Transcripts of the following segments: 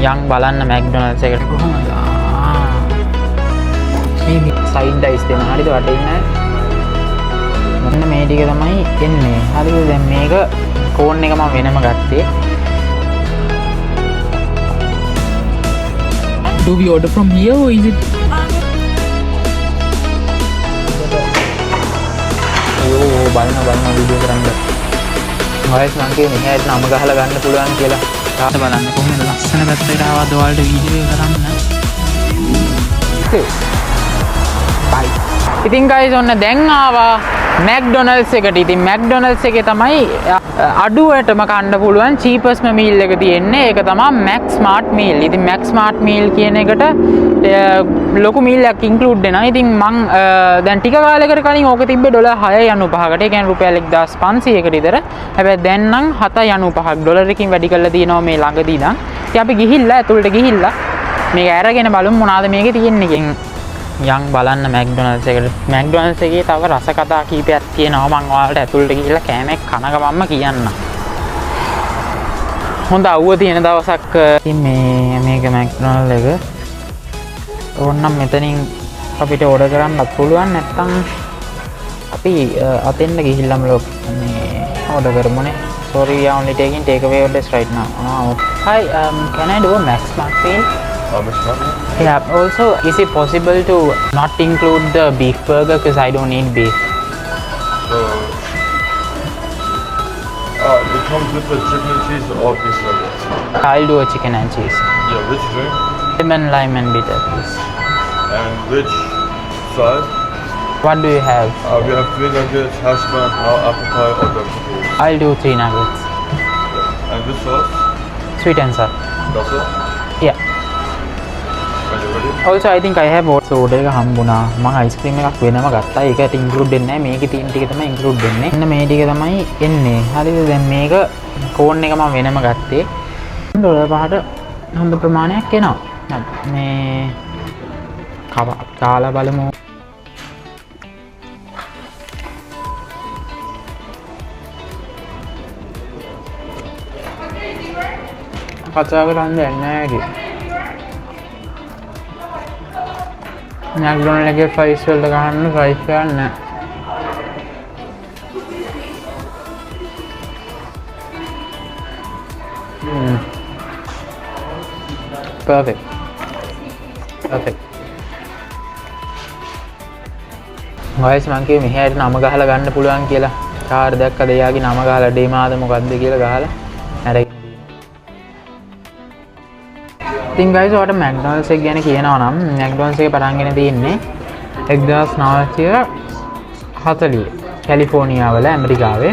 යන් බලන්න මැක්ඩොනල්ඩ්ස් එකට කොහොමද මේ සයිඩ් ඩයිස් දෙන හරිද වටේ ඉන්න මෙන්න මේ ටික තමයි එන්නේ හරිද දැන් මේක කෝන් එක මම වෙනම ගත්තේ Do we order from here or is it? බලන වීඩියෝ කරන්න ගයිස් මම කියන්නේ මෙහෙට නම ගහලා ගන්න පුළුවන් කියලා තාම බලන්න කොහොමද ලස්සන පැත්තකට ආවද ඔයාලට වීඩියෝ එක කරන්න බයි ඉතින් ගයිස් ඔන්න දැන් ආවා මැක්ඩොනල්ඩ්ස් එකට ඉතින් මැක්ඩොනල්ඩ්ස් එකේ තමයි අඩුවටම කන්න පුළුවන් චීපස්ම මීල් එක තියෙන්නේ ඒක තමයි මැක් ස්මාර්ට් මීල් ඉතින් මැක් ස්මාර්ට් මීල් කියන එකට ලොකු මීල් එකක් ඉන්ක්ලූඩ් වෙනවා ඉතින් මං දැන් ටික කාලයකට කලින් ඕක තිබ්බේ $6.95කට ඒ කියන්නේ රුපියල් 1500කට විතර හැබැයි දැන් නම් $7.95ක් ඩොලරකින් වැඩි කරලා තියෙනවා මේ ළඟදී නම් ඉතින් අපි ගිහිල්ලා ඇතුළට ගිහිල්ලා මේක අරගෙන බලමු මොනවාද මේකේ තියෙන්නේ යන් බලන්න මැක්ඩොනල්ඩ්ස් එකට මැක්ඩොනල්ඩ්ස් එකේ තව රස කතා කීපයක් තියෙනවා මම ඔයාලට ඇතුළට ගිහිල්ලා කෑමක් කන ගමන්ම කියන්න. හොඳ අවුව තියෙන දවසක් ඉතින් මේක මැක්ඩොනල්ඩ් එක ඕනනම් මෙතනින් අපිට ඕඩර් කරන්නත් පුළුවන් නැත්නම් අපි අතෙන්ද ගිහිල්ලාම මේ order කරමුනේ. Sorry, we are only taking takeaway orders right now. Hi, can I do a Max Smart meal? Yeah, also is it possible to not include the beef burger because I don't eat beef? It comes with the chicken and cheese or beef burger? I'll do a chicken and cheese. Yeah, which drink? Lime and bitter please. And which size? What do you have? We have 3 nuggets, hash brown, apple pie or vegetables. I'll do 3 nuggets. Yeah. And which sauce? Sweet and sour. That's all? Yeah. Are you ready? Also I think I have also order එක හම්බුණා. මම ice cream එකක් වෙනම ගත්තා. ඒකට include වෙන්නේ නැහැ. මේකේ තියෙන ටික තමයි include වෙන්නේ. මෙන්න මේ ටික තමයි එන්නේ. හරිද? දැන් මේක කෝන් එක මම වෙනම ගත්තේ. $5ට හොඳ ප්‍රමාණයක් එනවා. මේ කාලා බලමු. කතා කරන්න දෙන්නේ නැහැ කි. මැක්ඩොනල්ඩ් එකේ ෆ්‍රයිස් වලට ගන්න ෆ්‍රයිස් ගන්න නැහැ. Perfect. guys මං කිව්වේ මෙහෙට නම ගහලා ගන්න පුළුවන් කියලා. කාර් දැක්කද එයාගේ නම ගහලා ඩේමාද මොකද්ද කියලා ගහලා අරගෙන ඉතින් guys ඔයාලට මැක්ඩොනල්ඩ්ස් එක ගැන කියනවා නම් මැක්ඩොනල්ඩ්ස් එක පටන් ගෙන තියෙන්නේ 1940 කැලිෆෝනියා වල ඇමරිකාවේ.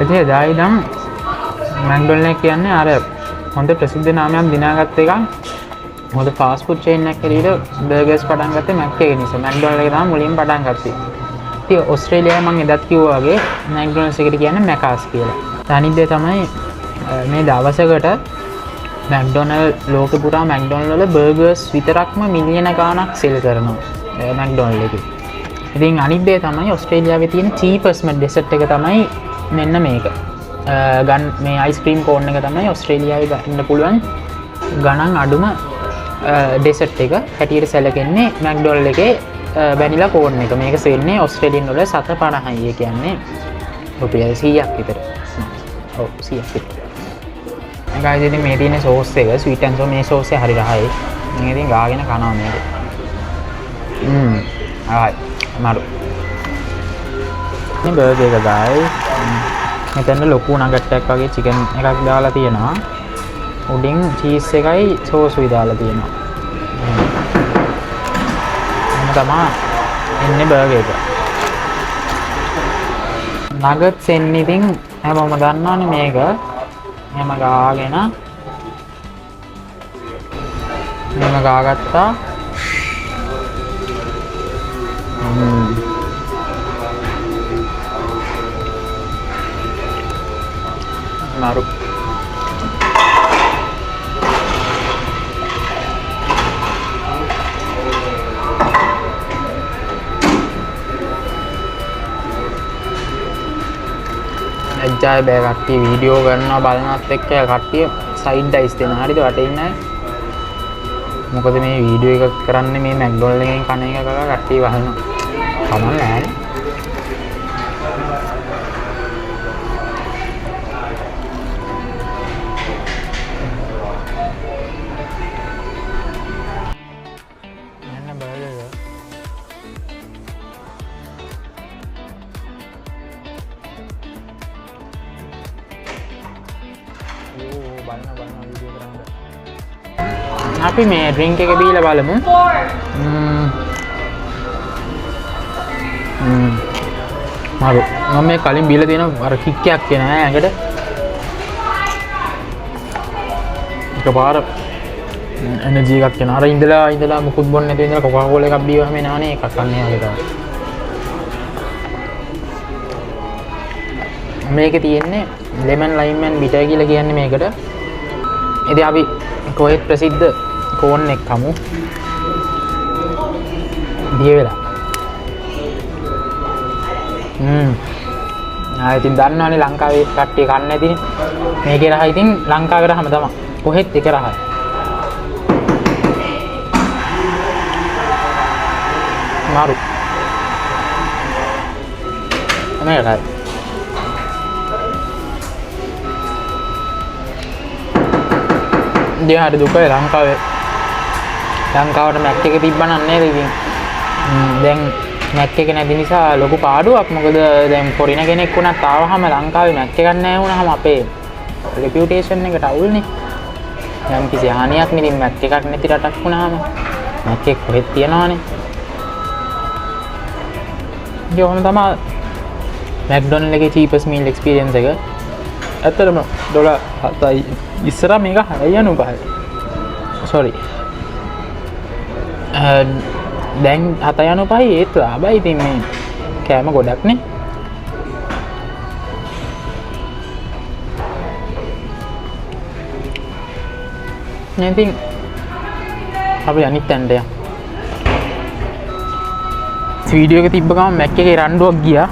ඉතින් එදා ඉඳන් මැක්ඩොනල්ඩ් එක කියන්නේ අර හොඳ ප්‍රසිද්ධ නාමයක් දිනාගත්ත එකක්. හොඳ ෆාස්ට් ෆුඩ් චේන් එකක් ඇරෙලා බර්ගර්ස් පටන් ගත්තේ මැක් එක නිසා. මැක්ඩොනල්ඩ් එක තමයි මුලින්ම පටන් ගත්තේ. ඉතින් ඕස්ට්‍රේලියාවේ මම එදත් කිව්වා වගේ මැක්ඩොනල්ඩ්ස් එකට කියන්නේ මැකාස් කියලා. අනිත් දේ තමයි මේ දවසකට මැක්ඩොනල්ඩ් ලෝකෙ පුරා මැක්ඩොනල්ඩ් වල බර්ගර්ස් විතරක්ම මිලියන ගාණක් සෙල් කරනවා මැක්ඩොනල්ඩ් එකේ. ඉතින් අනිත් දේ තමයි ඕස්ට්‍රේලියාවේ තියෙන චීපස්ම ඩෙසර්ට් එක තමයි මෙන්න මේක. මේ අයිස්ක්‍රීම් කෝන් එක තමයි ඕස්ට්‍රේලියාවේ ගන්න පුළුවන් ගණන් අඩුම ඩෙසර්ට් එක හැටියට සැලකෙන්නේ මැක්ඩොනල්ඩ් එකේ වැනිලා කෝන් එක. මේක සෙල්න්නේ ඕස්ට්‍රේලියානු ඩොලර් 7.50යි. ඒ කියන්නේ රුපියල් 100ක් විතර. ඔව් 100ක් විතර. guys ඉතින් මේ තියෙන සෝස් එක ස්වීට් ඇන්ඩ් සෝ මේ සෝස් එක හරි රහයි. මම ඉතින් ගාගෙන කනවා මේක. ආයි මාරු. මේ බර්ගර් එක guys. මෙතන ලොකු නගට් එකක් වගේ චිකන් එකක් දාලා තියෙනවා. උඩින් චීස් එකයි සෝසුයි දාලා තියෙනවා. තමයි එන්නේ බර්ගර් එක. නගට්ස් එන්නේ ඉතින් හැමෝම දන්නවනේ මේක. එහෙම ගාගෙන මෙහෙම ගාගත්තා. මාරු. එච්චයි බෑ කට්ටිය වීඩියෝ කරනවා බලනත් එක්ක කට්ටිය සයිඩ් අයිස් දෙන හරිද වටේ ඉන්න අය. මොකද මේ වීඩියෝ එකක් කරන්නේ මේ මැක්ඩොනල්ඩ් එකෙන් කන එක කකා කට්ටිය වහනවා. කමක් නැහැ. අපි මේ ඩ්‍රින්ක් එක බීලා බලමු. මාරු මම මේ කලින් බීලා තියෙන අර කික් එකක් කියන නෑ ඇඟට. එකපාර එනර්ජි එකක් එනවා. අර ඉඳලා මුකුත් බොන්නේ නැතුව ඉඳලා කොකා කෝලා එකක් බීවහම එනවනේ එකක් අන්නේ වගේ තමයි. මේකේ තියෙන්නේ ලෙමන් ලයිම් ඇන් බිටර් කියලා කියන්නේ මේකට. ඉතින් අපි කොහෙත් ප්‍රසිද්ධ කෝන් එක කමු. දිය වෙලා. ඉතින් දන්නවනේ ලංකාවේ කට්ටිය කන්නේ නැතිනේ. මේකේ රහ ඉතින් ලංකාවේ රහම තමයි. කොහෙත් එක රහයි. මාරු. මේකයි. දිහාට දුකයි ලංකාවට මැක් එක තිබ්බනම් නේද ඉතින් දැන් මැක් එක නැති නිසා ලොකු පාඩුවක්. මොකද දැන් ෆොරින කෙනෙක් වුණත් ආවහම ලංකාවේ මැක් එකක් නැහැ වුණාම අපේ රෙපියුටේෂන් එකට අවුල්නේ. යම් කිසි හානියක් නෙමින් මැක් එකක් නැති රටක් වුණාම මැක් එක කොහෙද තියනවනේ. ඒ වුණ තමයි මැක්ඩොනල්ඩ් එකේ චීපස් මීල් එක්ස්පීරියන්ස් එක. ඇත්තටම $7යි ඉස්සර මේක 6.95. සෝරි. දැන් 7.95 ඒත් ලාභයි. ඉතින් මේ කෑම ගොඩක් නේ. ඉතින් අපි අනිත් තැනට යමු. වීඩියෝ එක තිබ්බ ගමන් මැක් එකේ රණ්ඩුවක් ගියා.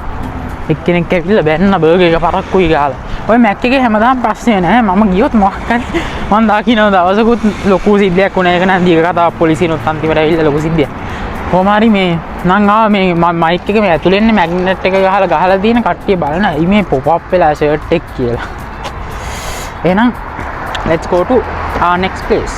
එක්කෙනෙක් ඇවිල්ලා බැන්න බර්ගර් එක පරක්කුයි ගාලා. ඔය මැක් එකේ හැමදාම ප්‍රශ්නේ නැහැ. මම ගියොත් මොකක් හරි මම දකින්න දවසකුත් ලොකු සිද්ධියක් වුණා. ඒක නම් දීක කතාවක් පොලිසියනොත් අන්තිමට ඇවිල්ලා ලොකු සිද්ධියක්. කොහොම හරි මේ නම් ආව මේ මයික් එක මේ ඇතුලේ ඉන්නේ මැග්නට් එක ගහලා තියෙන කට්ටිය බලන මේ පොප් අප් වෙලා ෂර්ට් එක කියලා. එහෙනම් let's go to our next place.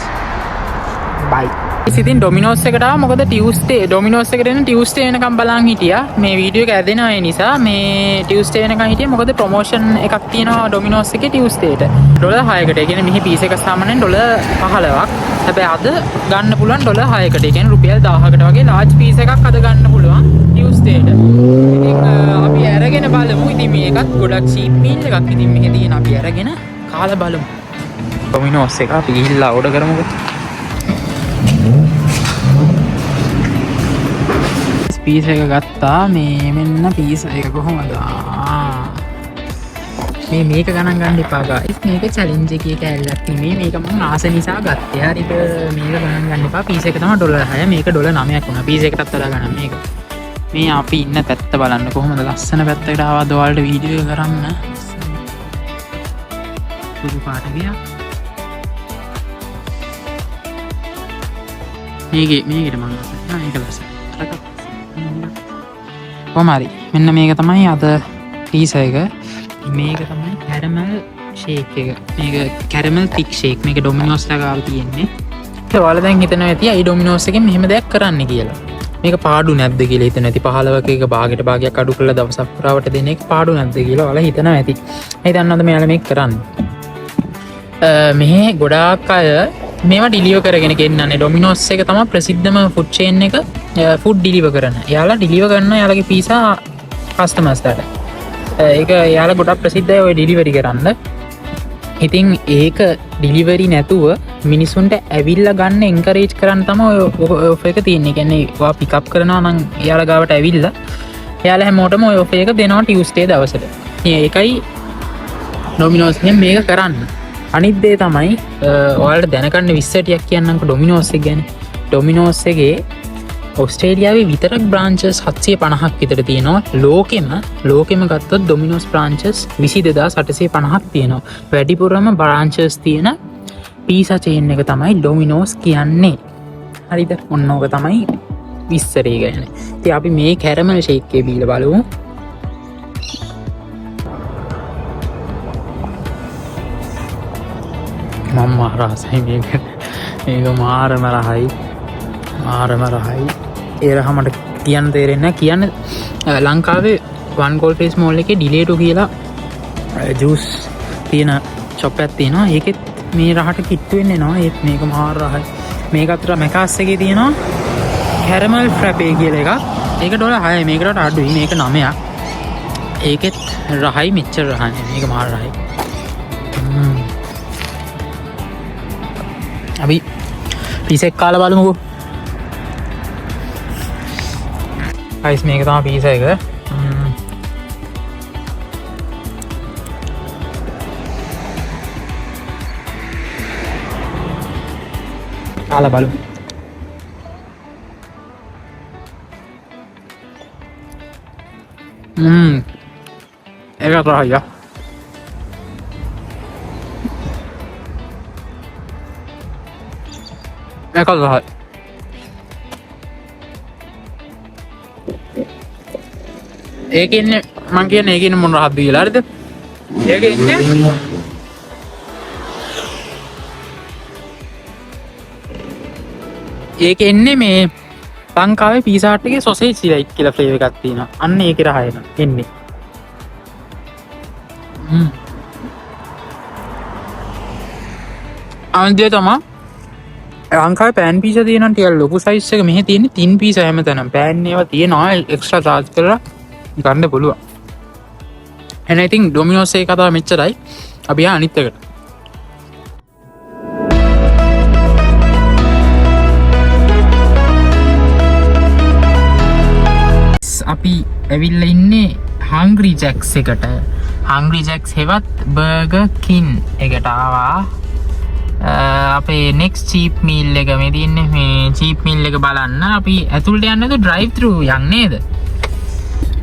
Bye. ඉතින් ඩොමිනෝස් එකට ආවා. මොකද ටියුස්ඩේ ඩොමිනෝස් එකට එන ටියුස්ඩේ වෙනකම් බලන් හිටියා. මේ වීඩියෝ එක ඇදෙනවා ඒ නිසා මේ ටියුස්ඩේ වෙනකම් හිටියා. මොකද ප්‍රොමෝෂන් එකක් තියෙනවා ඩොමිනෝස් එකේ ටියුස්ඩේට. $6කට. ඒ කියන්නේ මෙහි පීස් එක සාමාන්‍යයෙන් $15ක්. හැබැයි අද ගන්න පුළුවන් $6කට. ඒ කියන්නේ රුපියල් 1000කට වගේ ලාර්ජ් පීස් එකක් අද ගන්න පුළුවන් ටියුස්ඩේට. ඉතින් අපි අරගෙන බලමු. ඉතින් මේකත් ගොඩක් චීප් මීල් එකක්. ඉතින් මෙහි තියෙන අපි අරගෙන කාලා බලමු. ඩොමිනෝස් එක අපි ගිහිල්ලා ඕඩර් කරමුකෝ. පීස් එක ගත්තා. මේ මෙන්න පීස් එක කොහොමද? මේක ගණන් ගන්න එපා ගායිස්. මේක චැලෙන්ජ් එකේ කැලලක් නෙමෙයි. මේක මම ආස නිසා ගත්තේ. හරිද? මේක ගණන් ගන්න එපා. පීස් එක තමයි $6. මේක $9ක් වුණා. පීස් එකටත් වඩා ගණන් මේක. මේ අපි ඉන්න පැත්ත බලන්න කොහොමද ලස්සන පැත්තකට ආවද ඔයාලට වීඩියෝ එක කරන්න. සුදු පාට ගියා. මේකට මම ඒක ලස්සන. කොහමරි මෙන්න මේක තමයි අද පීස් එක. මේක තමයි කැරමල් ෂේක් එක. මේක කැරමල් තික් ෂේක්. මේක ඩොමිනෝස් ලා ගාව තියෙන්නේ. ඔයාලා දැන් හිතනවා ඇති අයි ඩොමිනෝස් එකෙන් මෙහෙම දෙයක් කරන්න කියලා. මේක පාඩු නැද්ද කියලා හිතන ඇති. 15ක එක භාගයට භාගයක් අඩු කරලා දවසක් පුරාවට දෙන එක පාඩු නැද්ද කියලා ඔයාලා හිතනවා ඇති. ඒ දන්නවද මෙයාලා මේක කරන්නේ? මෙහි ගොඩාක් අය මේවා ඩිලිවර් කරගෙන ගෙන්නන්නේ. ඩොමිනෝස් එක තමයි ප්‍රසිද්ධම ෆුඩ් චේන් එක ෆුඩ් ඩිලිවර් කරන. එයාලා ඩිලිවර් කරන එයාලගේ පීසා කස්ටමර්ස්ලාට. ඒක එයාලා ගොඩක් ප්‍රසිද්ධයි ඔය ඩිලිවරි කරන්න. ඉතින් ඒක ඩිලිවරි නැතුව මිනිසුන්ට ඇවිල්ලා ගන්න එන්කරේජ් කරන්න තමයි ඔය ඔෆර් එක තියෙන්නේ. කියන්නේ ඔයා පිකප් කරනවා නම් එයාලා ගාවට ඇවිල්ලා එයාලා හැමෝටම ඔය ඔෆර් එක දෙනවා ටියුස්ඩේ දවසට. ඒකයි ඩොමිනෝස් එකෙන් මේක කරන්න. අනිත් දේ තමයි ඔයාලට දැනගන්න 20ටියක් කියන්නම්කො ඩොමිනෝස් එක ගැන. ඩොමිනෝස් එකේ ඔස්ට්‍රේලියාවේ විතරක් බ්‍රාන්චස් 750ක් විතර තියෙනවා. ලෝකෙම ගත්තොත් ඩොමිනෝස් බ්‍රාන්චස් 22850ක් තියෙනවා. වැඩිපුරම බ්‍රාන්චස් තියෙන පීසා චේන් එක තමයි ඩොමිනෝස් කියන්නේ. හරිද? ඔන්න ඕක තමයි විස්තරේ ගැන. ඉතින් අපි මේ කැරමල් ෂේක් එක බීලා බලමු. මම රසයි මේක මාරම රහයි. ඒ රහ මට කියන්න තේරෙන්නේ නැහැ. කියන්නේ ලංකාවේ වන් කෝල් ෆේස් මෝල් එකේ ඩිලේටු කියලා ජූස් තියෙන ෂොප් එකක් තියෙනවා. ඒකෙත් මේ රහට කිට්ටු වෙන්නේ නෝ. ඒත් මේක මාර රහයි. මේක අතර මැකාස් එකේ තියෙනවා කැරමල් ෆ්‍රැපේ කියලා එකක්. ඒක ඩොලර් 6යි. මේකට අඩුයි. මේක 9ක්. ඒකෙත් රහයි මෙච්චර රහයි. මේක මාර රහයි. අපි පීසෙක් කාලා බලමුකෝ. අයිස් මේක තමයි පීස එක. කාලා බලමු. ඒක රහයි. ඒක රහයි. ඒක ඉන්නේ මං කියන්නේ ඒක ඉන්නේ මොන රහක්ද කියලා. හරිද? ඒක ඉන්නේ ඒක එන්නේ මේ ලංකාවේ පීසා හට් එකේ සොසේජ් කියලා ෆ්ලේවර් එකක් තියෙනවා. අන්න ඒකේ රහ එන්නේ. අන්තිය තමයි ලංකාවේ පෑන් පීසා තියෙනවා ටිකක් ලොකු සයිස් එක. මෙහි තියෙන්නේ තින් පීසා හැමතැනම. පෑන් ඒවා තියෙනවා එක්ස්ට්‍රා චාර්ජ් කරලා ගන්න පුළුවන්. and I think Domino's එක කතාව මෙච්චරයි. අපි අනිත් එකට. අපි ඇවිල්ලා ඉන්නේ Hungry Jacks එකට. Hungry Jacks හෙවත් Burger King එකට ආවා. අපේ next cheap meal එක මේ තියෙන්නේ. මේ cheap meal එක බලන්න. අපි ඇතුළට යන්නේ නැතුව drive through යන්නේ නේද?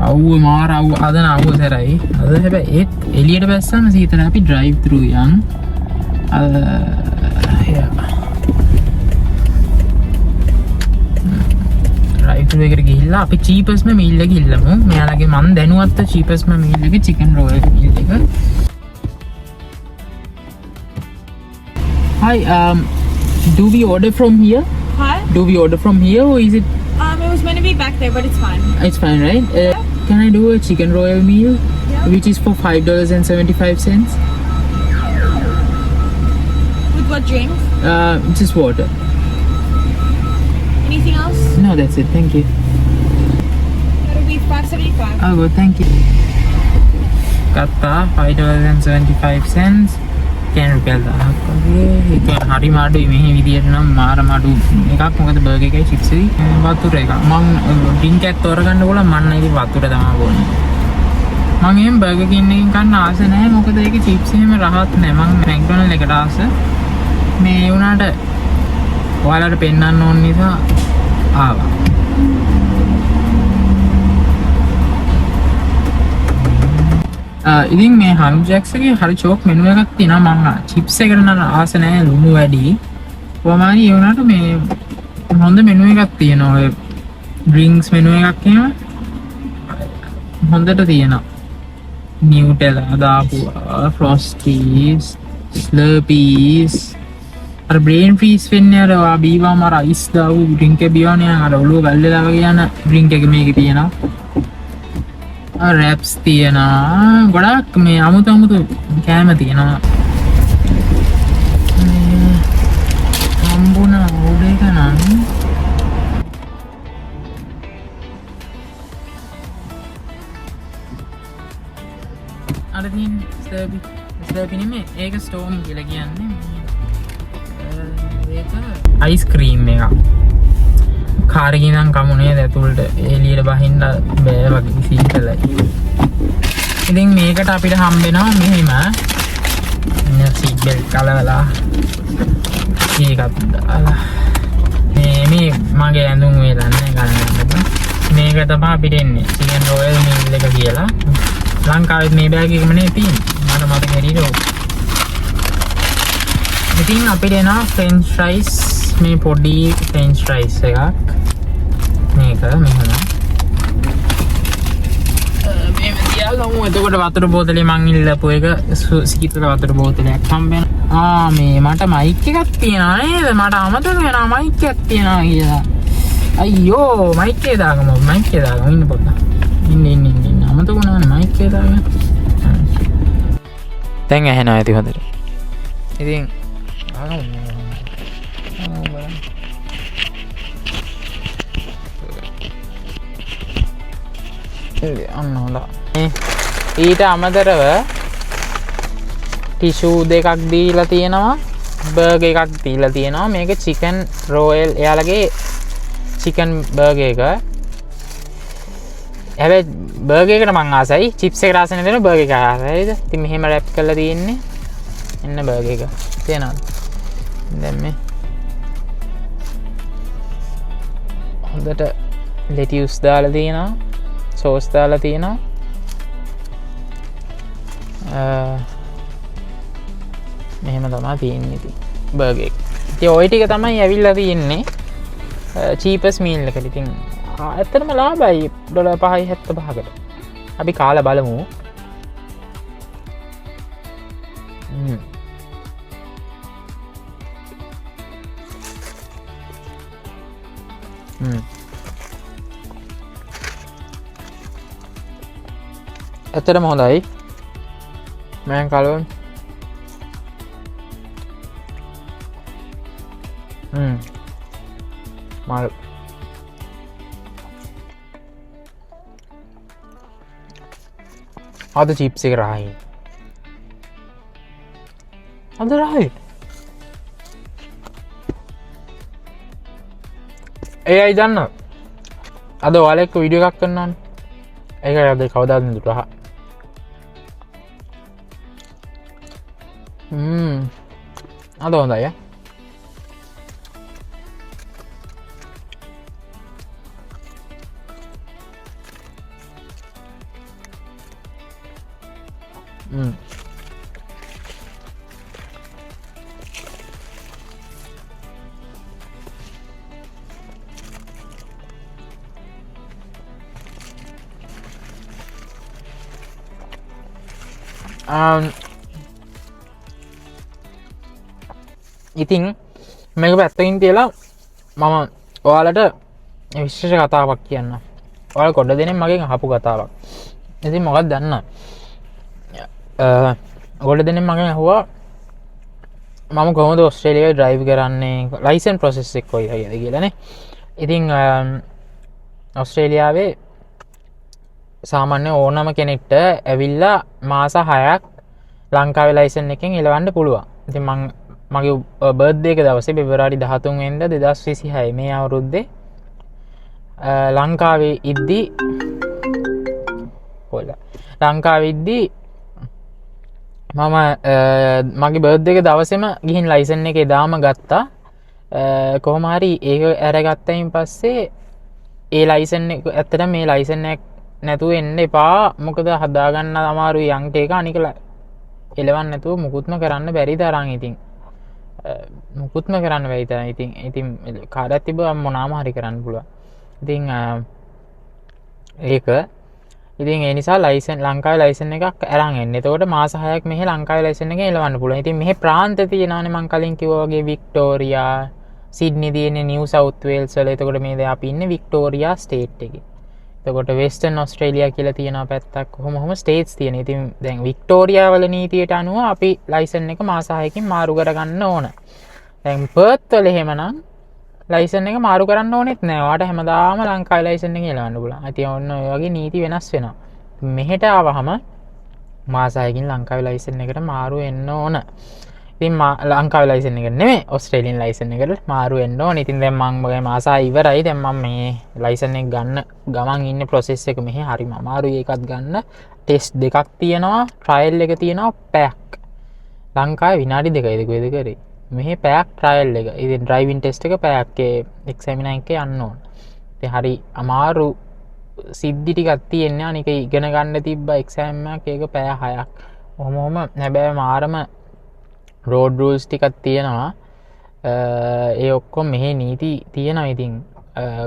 අවුව මාර අවුව අදන අවුව සැරයි. අද හැබැයි ඒත් එළියට බැස්සම සීතල. අපි drive through යන්. drive through එකට ගිහිල්ලා අපි cheapest meal එක ඉල්ලමු. මෙයාලගේ මන් දැනුවත් cheapest meal එක chicken roll meal එක. Hi, do we order from here? Hi. Do we order from here or is it? It was meant to be back there, but it's fine. It's fine, right? Can I do a chicken royal meal, which is for $5.75? With what drink? Just water. Anything else? No, that's it. Thank you. That'll be $5.75. Oh, good. Thank you. Katta $5.75. Can රුපියල් 1000ක් වගේ. ඒක හරි මාඩුයි මේ විදියට නම් මාර මාඩු එකක්. මොකද බර්ගර් එකයි චිප්ස් එකයි වතුර එක. මම ඩ්‍රින්ක් එකක් තෝරගන්න ඕගොල්ලෝ මම නම් ඒක වතුර තමයි බොන්නේ. මම එහෙම බර්ගර් කින් එකකින් කන්න ආස නැහැ. මොකද ඒකේ චිප්ස් එහෙම රහත් නැහැ. මම මැක්ඩොනල්ඩ් එකට ආස. මේ වුණාට ඔයාලට පෙන්වන්න ඕන නිසා ආවා. ඉතින් මේ Hungry Jacks එකේ හරි චෝක් මෙනු එකක් තියෙනවා. මම චිප්ස් එකට නම් ආස නැහැ. ලුණු වැඩි. කොහොමයි ඒ වුණාට මේ හොඳ මෙනු එකක් තියෙනවා. ඔය ඩ්‍රින්ක්ස් මෙනු එකක් එහෙම හොඳට තියෙනවා. Nutella දාපුවා, Frosties, Slurpees. අර brain freeze වෙන්නේ අර බීවාම අර ice දාපු ඩ්‍රින්ක් එක බිවන්නේ අර ඔළුව ගල් වෙලා වගේ යන ඩ්‍රින්ක් එක මේකේ තියෙනවා. රැප්ස් තියෙනවා. ගොඩක් මේ අමුතු කෑම තියෙනවා. හම්බුණ ඕඩර් එක නම් අර තියෙන ස්ටර්බි නෙමෙයි. ඒක ස්ටෝම් කියලා කියන්නේ. ඒක අයිස්ක්‍රීම් එකක්. කාරේ ඉඳන් කමුනේ ඇතුළට එළියට බහින්න බෑ වගේ සීතලයි. ඉතින් මේකට අපිට හම්බෙනවා මෙහෙම සීට් බෙල්ට් කලවලා ඒකත් දාලා මේ මගේ ඇඳුම් වේලන්න ගන්න. මේක තමයි අපිට එන්නේ chicken royal meal එක කියලා. ලංකාවේ මේ බෑග් එකම නේ තියෙන්නේ. මට මතක හැටියට ඉතින් අපිට එනවා ෆ්‍රෙන්ච් ෆ්‍රයිස් මේ පොඩි ෆ්‍රෙන්ච් ෆ්‍රයිස් එකක් මේක මෙහෙම තියාගමු. එතකොට වතුර බෝතලේ මං ඉල්ලපු එක සීතල වතුර බෝතලයක් හම්බෙන. මේ මට මයික් එකක් තියෙනවා නේද? මට අමතක වෙනවා මයික් එකක් තියෙනවා කියලා. අයියෝ මයික් එක දාගමු. මයික් එක දාගමු ඉන්න පොඩ්ඩක්. ඉන්න අමතක වුණානේ මයික් එක දාගන්න. දැන් ඇහෙනවා ඇති හොඳට. ඉතින් අන්න හොඳා. ඊට අමතරව ටිෂූ දෙකක් දීලා තියෙනවා. බර්ගර් එකක් දීලා තියෙනවා. මේක චිකන් රෝයල් එයාලගේ චිකන් බර්ගර් එක. හැබැයි බර්ගර් එකට මං ආසයි. චිප්ස් එකට ආස නැතිව බර්ගර් එක ආසයි. හරිද? ඉතින් මෙහෙම රැප් කරලා තියෙන්නේ. එන්න බර්ගර් එක. තේනවද? දැන් මේ හොඳට ලෙටියුස් දාලා තියෙනවා. සෝස් දාලා තියෙනවා. මෙහෙම තමයි තියෙන්නේ ඉතින් බර්ගර් එක. ඉතින් ওই ටික තමයි ඇවිල්ලා තියෙන්නේ චීපස් මීල් එකට. ඉතින් ඇත්තටම ලාභයි $5.75කට. අපි කාලා බලමු. ඇත්තටම හොඳයි. මම කලවම් මල් අද චිප්ස් එක රහයි. අද රහයි. ඒයි දන්න අද ඔයාලා එක්ක වීඩියෝ එකක් කරනවානේ. ඒකයි අද කවදාද රහ. අද හොඳයි ඈ. ඉතින් මේක පැත්තකින් තියලා මම ඔයාලට විශේෂ කතාවක් කියන්න. ඔයාලා කොඩ දෙනෙක් මගෙන් අහපු කතාවක්. ඉතින් මොකක්ද දන්න? ගොඩ දෙනෙක් මගෙන් අහුවා මම කොහොමද ඕස්ට්‍රේලියාවේ ඩ්‍රයිව් කරන්නේ, ලයිසන් ප්‍රොසෙස් එක කොයි වගේද කියලානේ. ඉතින් ඕස්ට්‍රේලියාවේ සාමාන්‍ය ඕනම කෙනෙක්ට ඇවිල්ලා මාස 6ක් ලංකාවේ ලයිසන් එකෙන් එලවන්න පුළුවන්. ඉතින් මගේ බර්ත්ඩේ එක දවසේ පෙබරවාරි 13 වෙනිදා 2026 මේ අවුරුද්දේ ලංකාවේ ඉද්දි මම මගේ බර්ත්ඩේ එක දවසේම ගිහින් ලයිසන් එක එදාම ගත්තා. කොහොම හරි ඒක අරගත්තයින් පස්සේ ඒ ලයිසන් එක ඇත්තට මේ ලයිසන් එක නැතුව එන්න එපා. මොකද හදාගන්න අමාරුයි යන්ට එක. අනික එලවන්න නැතුව මුකුත්ම කරන්න බැරි තරම්. ඉතින් මුකුත්ම කරන්න බැරි තරම්. ඉතින් කාර්යයක් තිබ්බ මොනාම හරි කරන්න පුළුවන්. ඉතින් ඒක ඉතින් ඒ නිසා ලංකාවේ ලයිසන් එකක් අරන් එන්න. එතකොට මාස 6ක් මෙහි ලංකාවේ ලයිසන් එක එලවන්න පුළුවන්. ඉතින් මෙහි ප්‍රාන්ත තියෙනවානේ මං කලින් කිව්වා වගේ වික්ටෝරියා, සිඩ්නි තියෙන්නේ නිව් සවුත් වේල්ස් වල. එතකොට මේ දැන් අපි ඉන්නේ වික්ටෝරියා ස්ටේට් එකේ. එතකොට වෙස්ටර්න් ඔස්ට්‍රේලියා කියලා තියෙනවා පැත්තක්. කොහොම ස්ටේට්ස් තියෙන. ඉතින් දැන් වික්ටෝරියා වල නීතියට අනුව අපි ලයිසන් එක මාස 6කින් මාරු කරගන්න ඕන. දැන් පර්ත් වල එහෙමනම් ලයිසන් එක මාරු කරන්න ඕනෙත් නෑ. ඔයාට හැමදාම ලංකාවේ ලයිසන් එක එලවන්න පුළුවන්. ඉතින් ඔන්න ඔය වගේ නීති වෙනස් වෙනවා. මෙහෙට ආවහම මාස 6කින් ලංකාවේ ලයිසන් එකට මාරු වෙන්න ඕන. ඉතින් ලංකාවේ ලයිසන් එක නෙමෙයි ඕස්ට්‍රේලියන් ලයිසන් එකට මාරු වෙන්න ඕන. ඉතින් දැන් මම මගේ මාස 6 ඉවරයි. දැන් මම මේ ලයිසන් එක ගන්න ගමන් ඉන්නේ ප්‍රොසෙස් එක මෙහි හරිම අමාරුයි. ඒකත් ගන්න ටෙස්ට් දෙකක් තියෙනවා. ට්‍රයල් එක තියෙනවා පැයක්. ලංකාවේ විනාඩි 2යි කොහෙද කරේ. මෙහි පැයක් ට්‍රයල් එක. ඉතින් ඩ්‍රයිවිං ටෙස්ට් එක පැයක් එක්සැමිනර් එකේ යන්න ඕන. ඉතින් හරි අමාරු සිද්ධි ටිකක් තියෙන්නේ. අනික ඉගෙන ගන්න තිබ්බ එක්සෑම් එකක් ඒක පැය 6ක්. ඔහොම හැබැයි මාරම රෝඩ් රූල්ස් ටිකක් තියෙනවා. ඒ ඔක්කොම මෙහි නීති තියෙනවා ඉතින්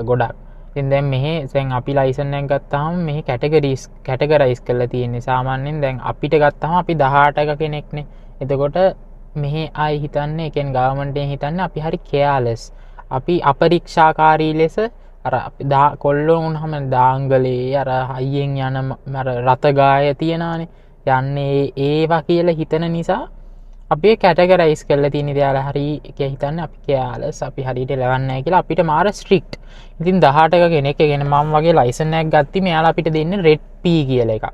ගොඩක්. ඉතින් දැන් මෙහි දැන් අපි ලයිසන් එකක් ගත්තාම මෙහි කැටගරයිස් කරලා තියෙන්නේ. සාමාන්‍යයෙන් දැන් අපිට ගත්තාම අපි 18ක කෙනෙක්නේ. එතකොට මෙහි ආයි හිතන්නේ, ඒ කියන්නේ ගවර්න්මන්ට් එකෙන් හිතන්නේ අපි හරි කෙයාලස්. අපි අපරීක්ෂාකාරී ලෙස අර අපි කොල්ලෝ වුණාම දාංගලේ අර හයියෙන් යන අර රතගාය තියනානේ යන්නේ ඒවා කියලා හිතන නිසා අපි කැටගරයිස් කරලා තියෙන දේවල් හරි කියලා හිතන්නේ අපි කෙයාලස්, අපි හරියට ලවන්නේ නැහැ කියලා අපිට මාර ස්ට්‍රික්ට්. ඉතින් 18ක කෙනෙක් කියන්නේ මම වගේ ලයිසන් එකක් ගත්ති මෙයාලා අපිට දෙන්නේ රෙඩ් P කියලා එකක්.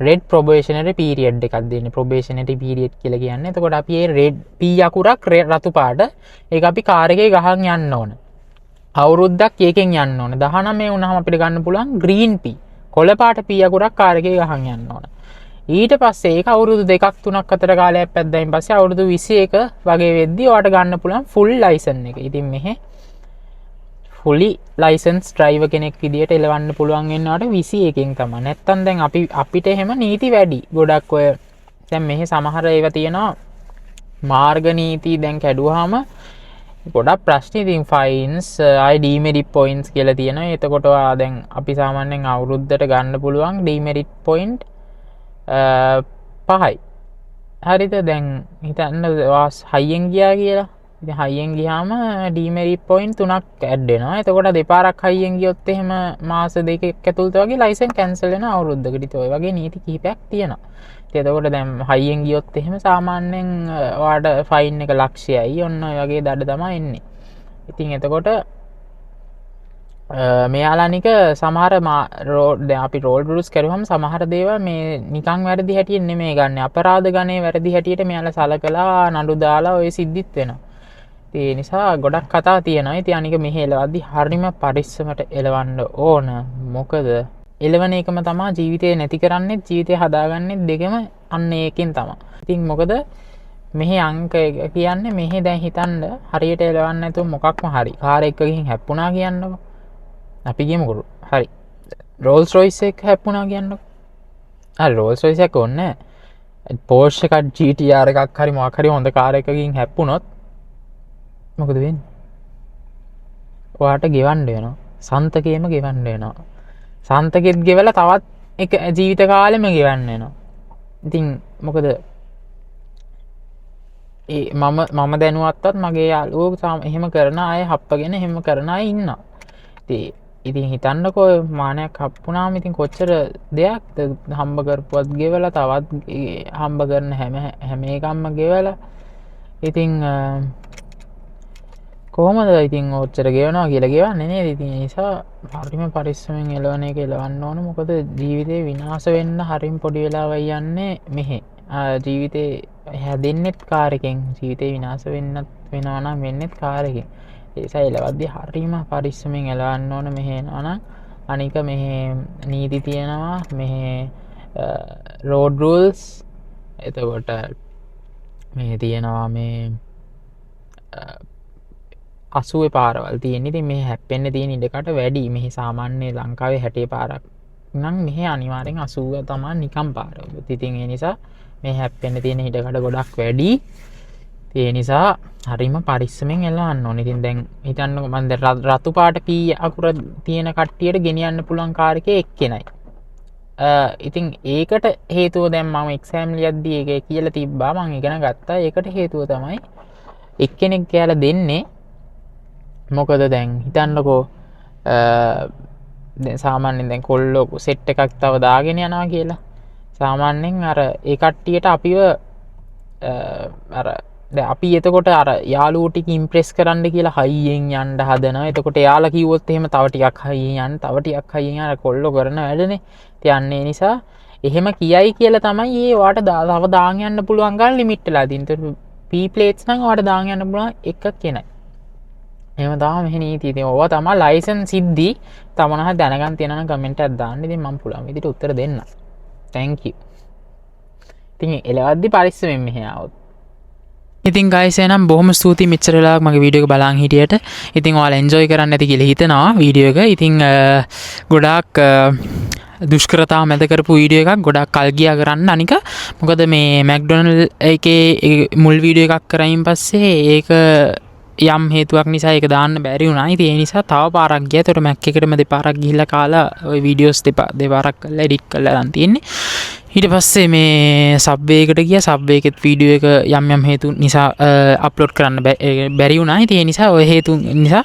රෙඩ් ප්‍රොබේෂනරි පීරියඩ් එකක් දෙන්නේ. ප්‍රොබේෂනරි පීරියඩ් කියලා කියන්නේ. එතකොට අපි මේ රෙඩ් P අකුරක් රතු පාට ඒක අපි කාර් එකේ ගහන් යන්න ඕන. අවුරුද්දක් ඒකෙන් යන්න ඕන. 19 වුණාම අපිට ගන්න පුළුවන් ග්‍රීන් P. කොළ පාට P අකුරක් කාර් එකේ ගහන් යන්න ඕන. ඊට පස්සේ ඒක අවුරුදු 2ක් 3ක් අතර කාලයක් පැද්දායින් පස්සේ අවුරුදු 21 වගේ වෙද්දී ඔයාට ගන්න පුළුවන් ෆුල් ලයිසන් එක. ඉතින් මෙහෙ ෆුලි ලයිසන්ස් ඩ්‍රයිවර් කෙනෙක් විදියට එලවන්න පුළුවන් වෙනවාට 21කින් තමයි. නැත්තම් දැන් අපිට එහෙම නීති වැඩි. ගොඩක් ඔය දැන් මෙහෙ සමහර ඒවා තියෙනවා මාර්ග නීති දැන් කැඩුවාම ගොඩක් ප්‍රශ්න. ඉතින් ෆයින්ස් ආයි ඩීමෙරිට් පොයින්ට්ස් කියලා තියෙනවා. එතකොට දැන් අපි සාමාන්‍යයෙන් අවුරුද්දට ගන්න පුළුවන් ඩීමෙරිට් පොයින්ට් 5යි. හරිද? දැන් හිතන්න වාස් හයියෙන් ගියා කියලා. ඉතින් හයියෙන් ගියාම ඩීමෙරිට් පොයින්ට් 3ක් ඇඩ් වෙනවා. එතකොට දෙපාරක් හයියෙන් ගියොත් එහෙම මාස 2ක ඇතුළත වගේ ලයිසන් කැන්සල් වෙනවා අවුරුද්දකට. ඉතින් ඔය වගේ නීති කිහිපයක් තියෙනවා. ඉතින් එතකොට දැන් හයියෙන් ගියොත් එහෙම සාමාන්‍යයෙන් ඔයාට ෆයින් එක ලක්ෂයයි. ඔන්න ඔය වගේ දඩ තමයි එන්නේ. ඉතින් එතකොට මෙයාලානික සමහර දැන් අපි රෝඩ් රූල්ස් කරුවම සමහර දේවල් මේ නිකන් වැරදි හැටියට නෙමෙයි ගන්න. අපරාධ ගණේ වැරදි හැටියට මෙයාලා සලකලා නඩු දාලා ඔය සිද්ධිත් වෙනවා. ඒ නිසා ගොඩක් කතා තියෙනවා. ඉතින් අනික මෙහෙ එලවද්දි හරිම පරිස්සමට එලවන්න ඕන. මොකද එලවන එකම තමයි ජීවිතේ නැති කරන්නේ, ජීවිතේ හදාගන්නේ දෙකම අන්න ඒකෙන් තමයි. ඉතින් මොකද මෙහි අංක කියන්නේ මෙහි දැන් හිතන්න හරියට එලවන්න නැතුව මොකක්ම හරි කාර් එකකින් හැප්පුණා කියන්නකො. අපි ගියමුකෝ. හරි. රෝල්ස් රොයිස් එක හැප්පුණා කියන්නකො. හරි රෝල්ස් රොයිස් එක ඕනේ. Porsche එකක් GTR එකක් හරි මොකක් හරි හොඳ කාර් එකකින් හැප්පුණොත් මොකද වෙන්නේ? ඔයාට ගෙවන්න වෙනවා. සන්තකේම ගෙවන්න වෙනවා. සන්තකෙත් ගෙවලා තවත් එක ජීවිත කාලෙම ගෙවන්න වෙනවා. ඉතින් මොකද මම දැනුවත්වත් මගේ යාළුවෝ එහෙම කරන අය හප්පගෙන එහෙම කරන අය ඉන්නවා. ඉතින් හිතන්නකෝ මානයක් හප්පුණාම ඉතින් කොච්චර දෙයක්ද හම්බ කරපුවත් ගෙවලා තවත් හම්බ කරන හැම එකක්ම ගෙවලා ඉතින් කොහොමද ඉතින් ඔච්චර ගෙවනවා කියලා ගෙවන්නේ නේද? ඉතින් ඒ නිසා හරිම පරිස්සමෙන් එලවන එක එලවන්න ඕන. මොකද ජීවිතේ විනාශ වෙන්න හරිම පොඩි වෙලාවක් යන්නේ මෙහෙ. ජීවිතේ හැදෙන්නෙත් කාර් එකෙන්, ජීවිතේ විනාශ වෙනවා නම් වෙන්නෙත් කාර් එකෙන්. ඒ නිසා එලවද්දි හරිම පරිස්සමෙන් එලවන්න ඕන මෙහෙ එනවනම්. අනික මෙහෙ නීති තියෙනවා, මෙහෙ රෝඩ් රූල්ස්. එතකොට මේ තියෙනවා මේ 80 පාරවල් තියෙන. ඉතින් මේ හැප්පෙන්න තියෙන ඉඩකට වැඩි. මෙහි සාමාන්‍ය ලංකාවේ 60 පාරක් නම් මෙහි අනිවාර්යෙන් 80 තමයි නිකම් පාර. ඉතින් ඒ නිසා මේ හැප්පෙන්න තියෙන ඉඩකට ගොඩක් වැඩි. ඒ නිසා හරිම පරිස්සමෙන් එලවන්න ඕනේ. ඉතින් දැන් හිතන්නකෝ මම දැන් රතු පාට P අකුර තියෙන කට්ටියට ගෙනියන්න පුළුවන් කාර් එකේ එක්කෙනයි. ඉතින් ඒකට හේතුව දැන් මම එක්සෑම් ලියද්දී ඒක කියලා තිබ්බා. මම ඉගෙන ගත්තා. ඒකට හේතුව තමයි එක්කෙනෙක් කියලා දෙන්නේ. මොකද දැන් හිතන්නකෝ දැන් සාමාන්‍යයෙන් දැන් කොල්ලෝ සෙට් එකක් තව දාගෙන යනවා කියලා. සාමාන්‍යයෙන් අර ඒ කට්ටියට අපිව අර දැන් අපි එතකොට අර යාළුවෝ ටික ඉම්ප්‍රෙස් කරන්න කියලා හයියෙන් යන්න හදනවා. එතකොට එයාලා කිව්වොත් එහෙම තව ටිකක් හයියෙන් යන්න, තව ටිකක් හයියෙන් අර කොල්ලෝ කරන වැඩනේ. ඉතින් ඒ නිසා එහෙම කියයි කියලා තමයි ඒ ඔයාට තව දාන් යන්න පුළුවන් ගන්න ලිමිට් වෙලා තියෙන්නේ. P plates නම් ඔයාට දාන් යන්න පුළුවන් එකක් කෙනයි. එහෙම තමයි මෙහි නීතිය. ඉතින් ඕවා තමයි ලයිසන් සිද්ධි තමනහ දැනගන්න තියෙනවා නම් කමෙන්ට් එකක් දාන්න. ඉතින් මම පුළුවන් විදිහට උත්තර දෙන්න. thank you. ඉතින් එලවද්දි පරිස්සමෙන් මෙහෙ ආවොත්. ඉතින් guys එහෙනම් බොහොම ස්තුතියි මෙච්චර වෙලාවක් මගේ වීඩියෝ එක බලන් හිටියට. ඉතින් ඔයාලා එන්ජොයි කරන්න ඇති කියලා හිතනවා වීඩියෝ එක. ඉතින් ගොඩාක් දුෂ්කරතා මැද කරපු වීඩියෝ එකක් ගොඩක් කල් ගියා කරන්න. අනික මොකද මේ මැක්ඩොනල්ඩ් එකේ මුල් වීඩියෝ එකක් කරයින් පස්සේ ඒක යම් හේතුවක් නිසා ඒක දාන්න බැරි වුණා. ඉතින් ඒ නිසා තව පාරක් ගියා. ඒතකොට මැක් එකටම දෙපාරක් ගිහිල්ලා කාලා ওই වීඩියෝස් දෙපාරක් කරලා එඩිට් කරලා දාන්න තියෙන්නේ. ඊට පස්සේ මේ සබ්වේ එකට ගියා. සබ්වේ එකෙත් වීඩියෝ එක යම් හේතු නිසා අප්ලෝඩ් කරන්න බැරි වුණා. ඉතින් ඒ නිසා ওই හේතු නිසා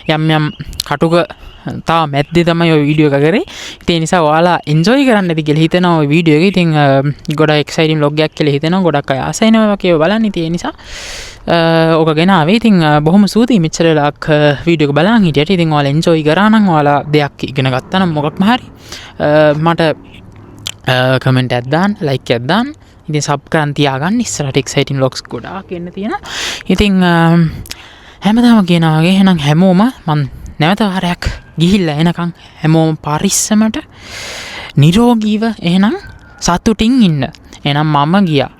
යම් කටුක තා මැද්දේ තමයි ඔය වීඩියෝ එක කරේ. ඉතින් ඒ නිසා ඔයාලා එන්ජොයි කරන්න ඇති කියලා හිතනවා ඔය වීඩියෝ එක. ඉතින් ගොඩක් එක්සයිටිං vlog එකක් කියලා හිතනවා. ගොඩක් අය ආසයි නවා කියව බලන්න. ඉතින් ඒ නිසා ඕක ගෙන ආවේ. ඉතින් බොහොම ස්තුතියි මෙච්චර වෙලාවක් වීඩියෝ එක බලන් හිටියට. ඉතින් ඔයාලා එන්ජොයි කරා නම් ඔයාලා දෙයක් ඉගෙන ගත්තා නම් මොකක්ම හරි මට කමෙන්ට් එකක් දාන්න, ලයික් එකක් දාන්න. ඉතින් සබ් කරන් තියාගන්න. ඉස්සරහට එක්සයිටිං vlogs ගොඩාක් එන්න තියෙනවා. ඉතින් හැමදාම කියනවා වගේ එහෙනම් හැමෝම මම නැවත වරයක් ගිහිල්ලා එනකන් හැමෝම පරිස්සමට නිරෝගීව එහෙනම් සතුටින් ඉන්න. එහෙනම් මම ගියා.